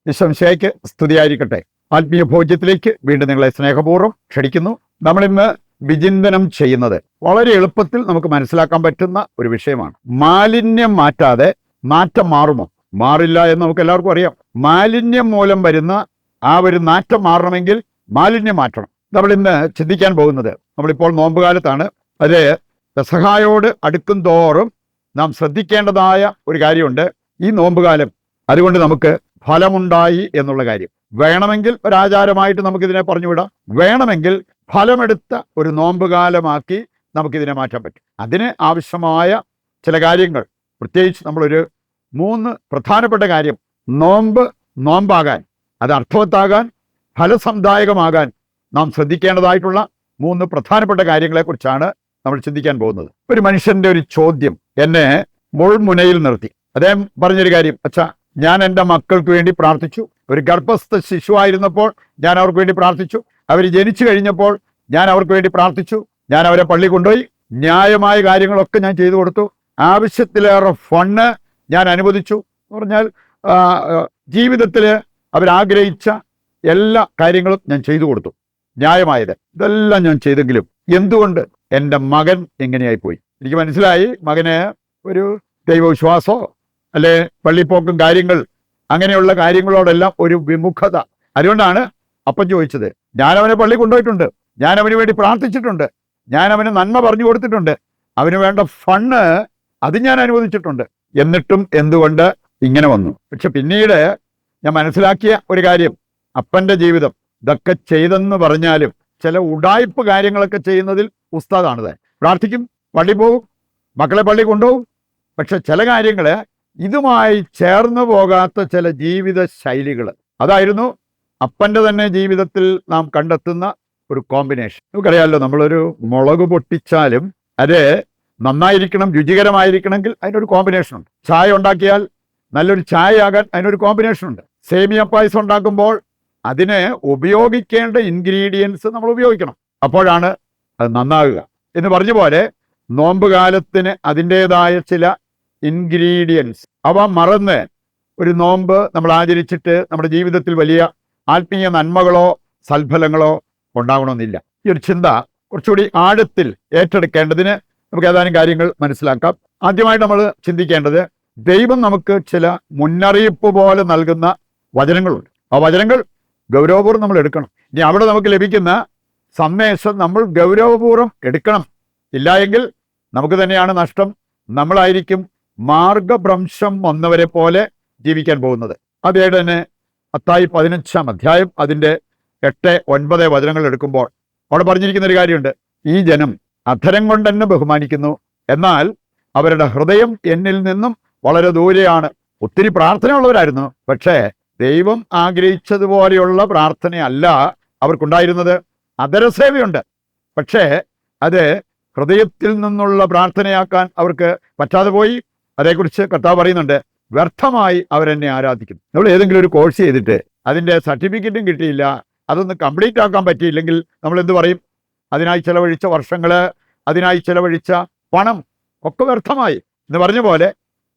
ഈശോമിശിഹായ്ക്ക് സ്തുതിയായിരിക്കട്ടെ. ആത്മീയ ഭോജ്യത്തിലേക്ക് വീണ്ടും നിങ്ങളെ സ്നേഹപൂർവ്വം ക്ഷണിക്കുന്നു. നമ്മളിന്ന് വിചിന്തനം ചെയ്യുന്നത് വളരെ എളുപ്പത്തിൽ നമുക്ക് മനസ്സിലാക്കാൻ പറ്റുന്ന ഒരു വിഷയമാണ്. മാലിന്യം മാറ്റാതെ നാറ്റം മാറുമോ? മാറില്ല എന്ന് നമുക്ക് എല്ലാവർക്കും അറിയാം. മാലിന്യം മൂലം വരുന്ന ആ ഒരു നാറ്റം മാറണമെങ്കിൽ മാലിന്യം മാറ്റണം. നമ്മളിന്ന് ചിന്തിക്കാൻ പോകുന്നത്, നമ്മളിപ്പോൾ നോമ്പുകാലത്താണ്. അത് പെസഹായോട് അടുക്കും തോറും നാം ശ്രദ്ധിക്കേണ്ടതായ ഒരു കാര്യമുണ്ട്. ഈ നോമ്പുകാലം അതുകൊണ്ട് നമുക്ക് ഫലമുണ്ടായി എന്നുള്ള കാര്യം വേണമെങ്കിൽ ഒരാചാരമായിട്ട് നമുക്കിതിനെ പറഞ്ഞുവിടാം. വേണമെങ്കിൽ ഫലമെടുത്ത ഒരു നോമ്പുകാലമാക്കി നമുക്കിതിനെ മാറ്റാൻ പറ്റും. അതിന് ആവശ്യമായ ചില കാര്യങ്ങൾ, പ്രത്യേകിച്ച് നമ്മളൊരു 3 പ്രധാനപ്പെട്ട കാര്യം, നോമ്പാകാൻ, അത് അർത്ഥവത്താകാൻ, ഫലസംദായകമാകാൻ നാം ശ്രദ്ധിക്കേണ്ടതായിട്ടുള്ള 3 പ്രധാനപ്പെട്ട കാര്യങ്ങളെക്കുറിച്ചാണ് നമ്മൾ ചിന്തിക്കാൻ പോകുന്നത്. ഒരു മനുഷ്യന്റെ ഒരു ചോദ്യം എന്നെ മുൾമുനയിൽ നിർത്തി. അദ്ദേഹം പറഞ്ഞൊരു കാര്യം, അച്ഛാ, ഞാൻ എൻ്റെ മക്കൾക്ക് വേണ്ടി പ്രാർത്ഥിച്ചു. ഒരു ഗർഭസ്ഥ ശിശുവായിരുന്നപ്പോൾ ഞാൻ അവർക്ക് വേണ്ടി പ്രാർത്ഥിച്ചു. അവർ ജനിച്ചു കഴിഞ്ഞപ്പോൾ ഞാൻ അവർക്ക് വേണ്ടി പ്രാർത്ഥിച്ചു. ഞാൻ അവരെ പള്ളി കൊണ്ടുപോയി. ന്യായമായ കാര്യങ്ങളൊക്കെ ഞാൻ ചെയ്തു കൊടുത്തു. ആവശ്യത്തിലേറെ ഫണ്ട് ഞാൻ അനുവദിച്ചു. എന്ന് പറഞ്ഞാൽ ജീവിതത്തിൽ അവരാഗ്രഹിച്ച എല്ലാ കാര്യങ്ങളും ഞാൻ ചെയ്തു കൊടുത്തു. ന്യായമായത് ഇതെല്ലാം ഞാൻ ചെയ്തെങ്കിലും എന്തുകൊണ്ട് എൻ്റെ മകൻ എങ്ങനെയായിപ്പോയി? എനിക്ക് മനസ്സിലായി, മകന് ഒരു ദൈവവിശ്വാസമോ അല്ലെ പള്ളിപ്പോക്കും കാര്യങ്ങൾ അങ്ങനെയുള്ള കാര്യങ്ങളോടെല്ലാം ഒരു വിമുഖത. അതുകൊണ്ടാണ് അപ്പം ചോദിച്ചത്. ഞാൻ അവനെ പള്ളി കൊണ്ടുപോയിട്ടുണ്ട്, ഞാൻ അവന് വേണ്ടി പ്രാർത്ഥിച്ചിട്ടുണ്ട്, ഞാൻ അവന് നന്മ പറഞ്ഞു കൊടുത്തിട്ടുണ്ട്, അവന് വേണ്ട ഫണ്ട് അത് ഞാൻ അനുവദിച്ചിട്ടുണ്ട്. എന്നിട്ടും എന്തുകൊണ്ട് ഇങ്ങനെ വന്നു? പക്ഷെ പിന്നീട് ഞാൻ മനസ്സിലാക്കിയ ഒരു കാര്യം, അപ്പൻ്റെ ജീവിതം ഇതൊക്കെ ചെയ്തെന്ന് പറഞ്ഞാലും ചില ഉഡായിപ്പ് കാര്യങ്ങളൊക്കെ ചെയ്യുന്നതിൽ ഉസ്താദാണ്. പ്രാർത്ഥിക്കും, പള്ളി പോകും, മക്കളെ പള്ളി കൊണ്ടുപോകും. പക്ഷെ ചില കാര്യങ്ങൾ ഇതുമായി ചേർന്ന് പോകാത്ത ചില ജീവിത ശൈലികൾ, അതായിരുന്നു അപ്പൻ്റെ തന്നെ ജീവിതത്തിൽ നാം കണ്ടെത്തുന്ന ഒരു കോമ്പിനേഷൻ. നമുക്കറിയാമല്ലോ, നമ്മളൊരു മുളക് പൊട്ടിച്ചാലും അത് നന്നായിരിക്കണം, രുചികരമായിരിക്കണമെങ്കിൽ അതിനൊരു കോമ്പിനേഷൻ ഉണ്ട്. ചായ ഉണ്ടാക്കിയാൽ നല്ലൊരു ചായ ആകാൻ അതിനൊരു കോമ്പിനേഷൻ ഉണ്ട്. സേമിയ പായസം ഉണ്ടാക്കുമ്പോൾ അതിന് ഉപയോഗിക്കേണ്ട ഇൻഗ്രീഡിയൻസ് നമ്മൾ ഉപയോഗിക്കണം, അപ്പോഴാണ് അത് നന്നാകുക. എന്ന് പറഞ്ഞ പോലെ നോമ്പുകാലത്തിന് അതിൻ്റെതായ ചില ഇൻഗ്രീഡിയൻസ് അവ മറന്ന് ഒരു നോമ്പ് നമ്മൾ ആചരിച്ചിട്ട് നമ്മുടെ ജീവിതത്തിൽ വലിയ ആത്മീയ നന്മകളോ സൽഫലങ്ങളോ ഉണ്ടാകണമെന്നില്ല. ഈ ഒരു ചിന്ത കുറച്ചുകൂടി ആഴത്തിൽ ഏറ്റെടുക്കേണ്ടതിന് നമുക്ക് ഏതാനും കാര്യങ്ങൾ മനസ്സിലാക്കാം. ആദ്യമായിട്ട് നമ്മൾ ചിന്തിക്കേണ്ടത്, ദൈവം നമുക്ക് ചില മുന്നറിയിപ്പ് പോലെ നൽകുന്ന വചനങ്ങളുണ്ട്. ആ വചനങ്ങൾ ഗൗരവപൂർവ്വം നമ്മൾ എടുക്കണം. ഇനി അവിടെ നമുക്ക് ലഭിക്കുന്ന സന്ദേശം നമ്മൾ ഗൗരവപൂർവ്വം എടുക്കണം. ഇല്ല എങ്കിൽ നമുക്ക് തന്നെയാണ് നഷ്ടം. നമ്മളായിരിക്കും മാർഗഭ്രംശം വന്നവരെ പോലെ ജീവിക്കാൻ പോകുന്നത്. അതേടെ തന്നെ മത്തായി 15-ാം അധ്യായം അതിൻ്റെ 8-9 വചനങ്ങൾ എടുക്കുമ്പോൾ അവിടെ പറഞ്ഞിരിക്കുന്ന ഒരു കാര്യമുണ്ട്. ഈ ജനം അധരം കൊണ്ട് എന്നെ ബഹുമാനിക്കുന്നു, എന്നാൽ അവരുടെ ഹൃദയം എന്നിൽ നിന്നും വളരെ ദൂരെയാണ്. ഒത്തിരി പ്രാർത്ഥനയുള്ളവരായിരുന്നു, പക്ഷേ ദൈവം ആഗ്രഹിച്ചതുപോലെയുള്ള പ്രാർത്ഥനയല്ല അവർക്കുണ്ടായിരുന്നത്. അധരസേവയുണ്ട്, പക്ഷേ അത് ഹൃദയത്തിൽ നിന്നുള്ള പ്രാർത്ഥനയാക്കാൻ അവർക്ക് പറ്റാതെ പോയി. അതേക്കുറിച്ച് കർത്താവ് പറയുന്നുണ്ട്, വ്യർത്ഥമായി അവരെന്നെ ആരാധിക്കുന്നു. നമ്മൾ ഏതെങ്കിലും ഒരു കോഴ്സ് ചെയ്തിട്ട് അതിൻ്റെ സർട്ടിഫിക്കറ്റും കിട്ടിയില്ല, അതൊന്ന് കംപ്ലീറ്റ് ആക്കാൻ പറ്റിയില്ലെങ്കിൽ നമ്മൾ എന്ത് പറയും? അതിനായി ചിലവഴിച്ച വർഷങ്ങൾ, അതിനായി ചിലവഴിച്ച പണം ഒക്കെ വ്യർത്ഥമായി എന്ന് പറഞ്ഞ പോലെ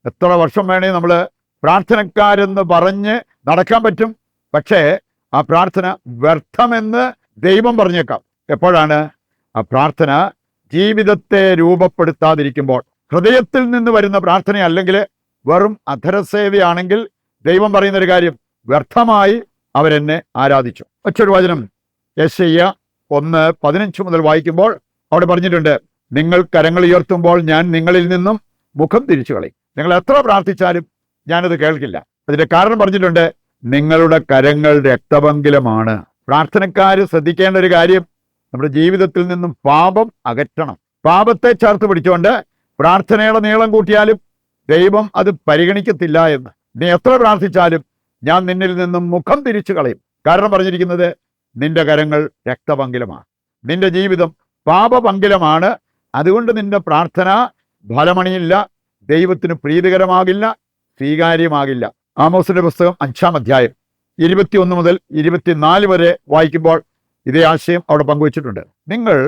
എത്ര വർഷം വേണേ നമ്മൾ പ്രാർത്ഥനക്കാരെന്ന് പറഞ്ഞ് നടക്കാൻ പറ്റും, പക്ഷേ ആ പ്രാർത്ഥന വ്യർത്ഥമെന്ന് ദൈവം പറഞ്ഞേക്കാം. എപ്പോഴാണ്? ആ പ്രാർത്ഥന ജീവിതത്തെ രൂപപ്പെടുത്താതിരിക്കുമ്പോൾ. ഹൃദയത്തിൽ നിന്ന് വരുന്ന പ്രാർത്ഥന അല്ലെങ്കിൽ വെറും അധരസേവയാണെങ്കിൽ ദൈവം പറയുന്നൊരു കാര്യം, വ്യർത്ഥമായി അവരെന്നെ ആരാധിച്ചു. മറ്റൊരു വചനം യെശയ്യാ 1:15 മുതൽ വായിക്കുമ്പോൾ അവിടെ പറഞ്ഞിട്ടുണ്ട്, നിങ്ങൾ കരങ്ങൾ ഉയർത്തുമ്പോൾ ഞാൻ നിങ്ങളിൽ നിന്നും മുഖം തിരിച്ചു കളയും. നിങ്ങൾ എത്ര പ്രാർത്ഥിച്ചാലും ഞാനത് കേൾക്കില്ല. അതിൻ്റെ കാരണം പറഞ്ഞിട്ടുണ്ട്, നിങ്ങളുടെ കരങ്ങൾ രക്തപങ്കിലമാണ്. പ്രാർത്ഥനക്കാർ ശ്രദ്ധിക്കേണ്ട ഒരു കാര്യം, നമ്മുടെ ജീവിതത്തിൽ നിന്നും പാപം അകറ്റണം. പാപത്തെ ചേർത്ത് പിടിച്ചുകൊണ്ട് പ്രാർത്ഥനയുടെ നീളം കൂട്ടിയാലും ദൈവം അത് പരിഗണിക്കത്തില്ല എന്ന്. നീ എത്ര പ്രാർത്ഥിച്ചാലും ഞാൻ നിന്നിൽ നിന്നും മുഖം തിരിച്ചു കളയും. കാരണം പറഞ്ഞിരിക്കുന്നത്, നിന്റെ കരങ്ങൾ രക്തപങ്കിലമാണ്, നിന്റെ ജീവിതം പാപപങ്കിലമാണ്. അതുകൊണ്ട് നിന്റെ പ്രാർത്ഥന ഫലമണിയില്ല, ദൈവത്തിന് പ്രീതികരമാകില്ല, സ്വീകാര്യമാകില്ല. ആമോസിന്റെ പുസ്തകം 5-ാം അധ്യായം 21 മുതൽ 24 വരെ വായിക്കുമ്പോൾ ഇതേ ആശയം അവിടെ പങ്കുവച്ചിട്ടുണ്ട്. നിങ്ങൾ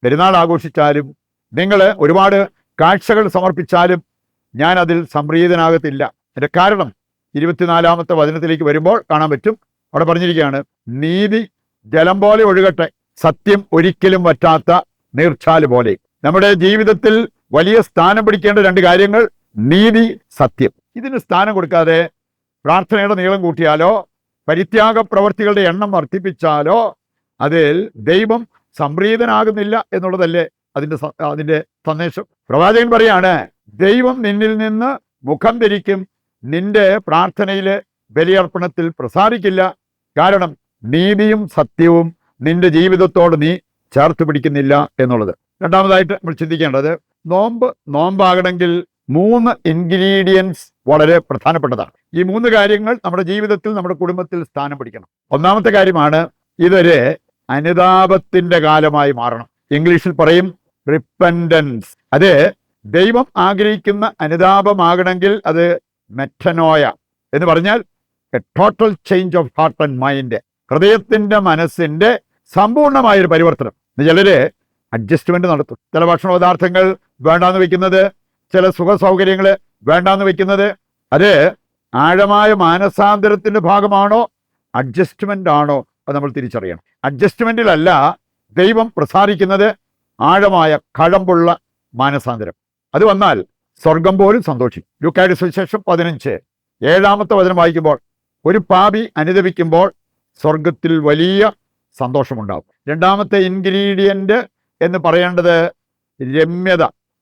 പെരുന്നാൾ ആഘോഷിച്ചാലും നിങ്ങൾ ഒരുപാട് കാഴ്ചകൾ സമർപ്പിച്ചാലും ഞാൻ അതിൽ സംപ്രീതനാകത്തില്ല. എൻ്റെ കാരണം 24-ാമത്തെ വചനത്തിലേക്ക് വരുമ്പോൾ കാണാൻ പറ്റും. അവിടെ പറഞ്ഞിരിക്കുകയാണ്, നീതി ജലം പോലെ ഒഴുകട്ടെ, സത്യം ഒരിക്കലും വറ്റാത്ത നീർച്ചാല് പോലെ. നമ്മുടെ ജീവിതത്തിൽ വലിയ സ്ഥാനം പിടിക്കേണ്ട രണ്ട് കാര്യങ്ങൾ, നീതി, സത്യം. ഇതിന് സ്ഥാനം കൊടുക്കാതെ പ്രാർത്ഥനയുടെ നീളം കൂട്ടിയാലോ പരിത്യാഗ പ്രവർത്തികളുടെ എണ്ണം വർദ്ധിപ്പിച്ചാലോ അതിൽ ദൈവം സംപ്രീതനാകുന്നില്ല എന്നുള്ളതല്ലേ അതിന്റെ സന്ദേശം. പ്രവാചകൻ പറയാണ്, ദൈവം നിന്നിൽ നിന്ന് മുഖം ധരിക്കും, നിന്റെ പ്രാർത്ഥനയിലെ ബലിയർപ്പണത്തിൽ പ്രസാദിക്കില്ല. കാരണം നീതിയും സത്യവും നിന്റെ ജീവിതത്തോട് നീ ചേർത്ത് പിടിക്കുന്നില്ല എന്നുള്ളത്. രണ്ടാമതായിട്ട് നമ്മൾ ചിന്തിക്കേണ്ടത്, നോമ്പാകണമെങ്കിൽ 3 ഇൻഗ്രീഡിയൻസ് വളരെ പ്രധാനപ്പെട്ടതാണ്. ഈ 3 കാര്യങ്ങൾ നമ്മുടെ ജീവിതത്തിൽ, നമ്മുടെ കുടുംബത്തിൽ സ്ഥാനം പിടിക്കണം. ഒന്നാമത്തെ കാര്യമാണ്, ഇതൊരു അനുതാപത്തിന്റെ കാലമായി മാറണം. ഇംഗ്ലീഷിൽ പറയും റിപ്പൻഡൻസ്. അത് ദൈവം ആഗ്രഹിക്കുന്ന അനുതാപമാകണമെങ്കിൽ അത് മെറ്റനോയ എന്ന് പറഞ്ഞാൽ total change of heart and mind. ഹൃദയത്തിന്റെ മനസ്സിന്റെ സമ്പൂർണമായൊരു പരിവർത്തനം. ചിലര് അഡ്ജസ്റ്റ്മെന്റ് നടത്തും. ചില ഭക്ഷണ പദാർത്ഥങ്ങൾ വേണ്ടാന്ന് വെക്കുന്നത്, ചില സുഖ സൗകര്യങ്ങൾ വേണ്ടാന്ന് വെക്കുന്നത്, അത് ആഴമായ മാനസാന്തരത്തിന്റെ ഭാഗമാണോ അഡ്ജസ്റ്റ്മെന്റ് ആണോ അത് നമ്മൾ തിരിച്ചറിയണം. അഡ്ജസ്റ്റ്മെന്റിലല്ല ദൈവം പ്രസാദിക്കുന്നത് ആഴമായ കഴമ്പുള്ള മാനസാന്തരം. അത് വന്നാൽ സ്വർഗം പോലും സന്തോഷിക്കും. ലൂക്കായുടെ സുവിശേഷം 15-7-ാമത്തെ വചനം വായിക്കുമ്പോൾ, ഒരു പാപി അനുദപിക്കുമ്പോൾ സ്വർഗത്തിൽ വലിയ സന്തോഷമുണ്ടാകും. രണ്ടാമത്തെ ഇൻഗ്രീഡിയന്റ് എന്ന് പറയേണ്ടത്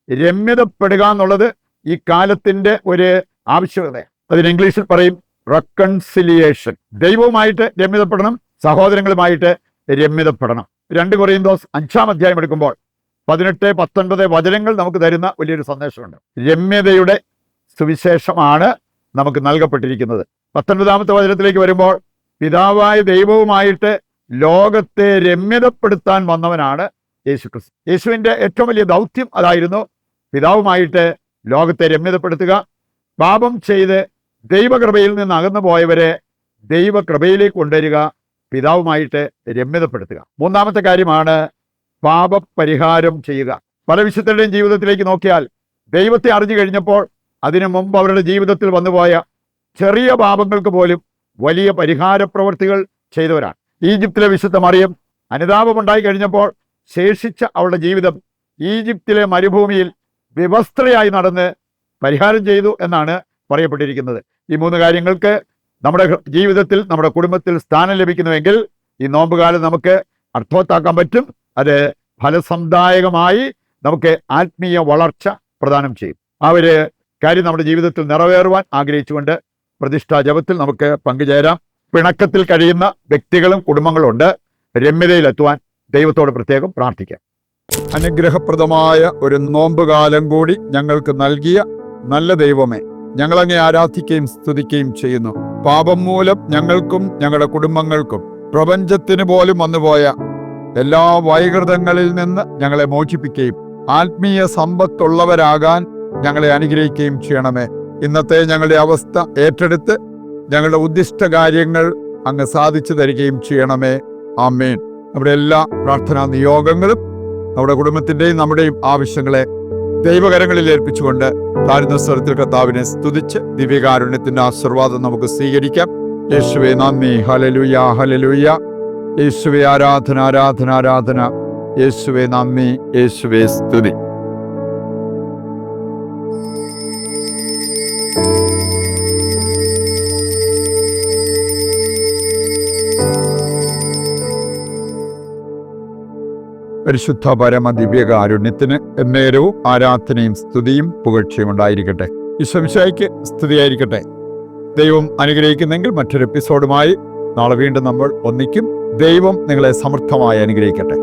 രമ്യതപ്പെടുക എന്നുള്ളത് ഈ കാലത്തിന്റെ ഒരു ആവശ്യകത. അതിന് ഇംഗ്ലീഷിൽ പറയും റെക്കൺസിലിയേഷൻ. ദൈവവുമായിട്ട് രമ്യതപ്പെടണം, സഹോദരങ്ങളുമായിട്ട് രമ്യതപ്പെടണം. 2 കൊറിന്തോസ് 5-ാം അധ്യായം എടുക്കുമ്പോൾ 18-19 വചനങ്ങൾ നമുക്ക് തരുന്ന വലിയൊരു സന്ദേശമുണ്ട്. രമ്യതയുടെ സുവിശേഷമാണ് നമുക്ക് നൽകപ്പെട്ടിരിക്കുന്നത്. 19-ാമത്തെ വചനത്തിലേക്ക് വരുമ്പോൾ, പിതാവായ ദൈവവുമായിട്ട് ലോകത്തെ രമ്യതപ്പെടുത്താൻ വന്നവനാണ് യേശുക്രിസ്തു. യേശുവിൻ്റെ ഏറ്റവും വലിയ ദൗത്യം അതായിരുന്നു, പിതാവുമായിട്ട് ലോകത്തെ രമ്യതപ്പെടുത്തുക. പാപം ചെയ്ത് ദൈവകൃപയിൽ നിന്ന് അകന്നു പോയവരെ ദൈവകൃപയിലേക്ക് കൊണ്ടുവരിക, പിതാവുമായിട്ട് രമ്യതപ്പെടുത്തുക. 3-ാമത്തെ കാര്യമാണ് പാപപരിഹാരം ചെയ്യുക. പല വിശുദ്ധരുടെയും ജീവിതത്തിലേക്ക് നോക്കിയാൽ ദൈവത്തെ അറിഞ്ഞു കഴിഞ്ഞപ്പോൾ അതിനു മുമ്പ് അവരുടെ ജീവിതത്തിൽ വന്നുപോയ ചെറിയ പാപങ്ങൾക്ക് പോലും വലിയ പരിഹാര പ്രവൃത്തികൾ ചെയ്തവരാണ്. ഈജിപ്തിലെ വിശുദ്ധ മറിയം അനുതാപമുണ്ടായി കഴിഞ്ഞപ്പോൾ ശേഷിച്ച അവളുടെ ജീവിതം ഈജിപ്തിലെ മരുഭൂമിയിൽ വിവസ്ത്രയായി നടന്ന് പരിഹാരം ചെയ്തു എന്നാണ് പറയപ്പെട്ടിരിക്കുന്നത്. ഈ 3 കാര്യങ്ങൾക്ക് നമ്മുടെ ജീവിതത്തിൽ, നമ്മുടെ കുടുംബത്തിൽ സ്ഥാനം ലഭിക്കുന്നുവെങ്കിൽ ഈ നോമ്പുകാലം നമുക്ക് അർത്ഥവത്താക്കാൻ പറ്റും. അത് ഫലസംദായകമായി നമുക്ക് ആത്മീയ വളർച്ച പ്രദാനം ചെയ്യും. ആ ഒരു കാര്യം നമ്മുടെ ജീവിതത്തിൽ നിറവേറുവാൻ ആഗ്രഹിച്ചുകൊണ്ട് പ്രതിഷ്ഠാ ജപത്തിൽ നമുക്ക് പങ്കുചേരാം. പിണക്കത്തിൽ കഴിയുന്ന വ്യക്തികളും കുടുംബങ്ങളും ഉണ്ട്. രമ്യതയിലെത്തുവാൻ ദൈവത്തോട് പ്രത്യേകം പ്രാർത്ഥിക്കാം. അനുഗ്രഹപ്രദമായ ഒരു നോമ്പുകാലം കൂടി ഞങ്ങൾക്ക് നൽകിയ നല്ല ദൈവമേ, ഞങ്ങളങ്ങേ ആരാധിക്കുകയും സ്തുതിക്കുകയും ചെയ്യുന്നു. പാപം മൂലം ഞങ്ങൾക്കും ഞങ്ങളുടെ കുടുംബങ്ങൾക്കും പ്രപഞ്ചത്തിന് പോലും വന്നുപോയ എല്ലാ വൈകൃതങ്ങളിൽ നിന്ന് ഞങ്ങളെ മോചിപ്പിക്കുകയും ആത്മീയ സമ്പത്തുള്ളവരാകാൻ ഞങ്ങളെ അനുഗ്രഹിക്കുകയും ചെയ്യണമേ. ഇന്നത്തെ ഞങ്ങളുടെ അവസ്ഥ ഏറ്റെടുത്ത് ഞങ്ങളുടെ ഉദ്ദിഷ്ട കാര്യങ്ങൾ അങ്ങ് സാധിച്ചു തരികയും ചെയ്യണമേ. ആമേൻ. നമ്മുടെ എല്ലാ പ്രാർത്ഥനാ നിയോഗങ്ങളും നമ്മുടെ കുടുംബത്തിൻ്റെയും നമ്മുടെയും ആവശ്യങ്ങളെ ദൈവകരങ്ങളിൽ ഏൽപ്പിച്ചുകൊണ്ട് താഴ്ന്ന സ്വരത്തിൽ കർത്താവിനെ സ്തുതിച്ച് ദിവ്യകാരുണ്യത്തിന്റെ ആശീർവാദം നമുക്ക് സ്വീകരിക്കാം. യേശുവേ നന്ദി, ഹല്ലേലൂയ, ഹല്ലേലൂയ. യേശുവേ ആരാധന, ആരാധന, ആരാധന. യേശുവേ നന്ദി, യേശുവേ സ്തുതി. പരിശുദ്ധ പരമ ദിവ്യകാരുണ്യത്തിന് എന്നേരവും ആരാധനയും സ്തുതിയും പുകഴ്ചയും ഉണ്ടായിരിക്കട്ടെ. ഈശോമിശിഹായ്ക്ക് സ്തുതിയായിരിക്കട്ടെ. ദൈവം അനുഗ്രഹിക്കുന്നെങ്കിൽ മറ്റൊരു എപ്പിസോഡുമായി നാളെ വീണ്ടും നമ്മൾ ഒന്നിക്കും. ദൈവം നിങ്ങളെ സമൃദ്ധമായി അനുഗ്രഹിക്കട്ടെ.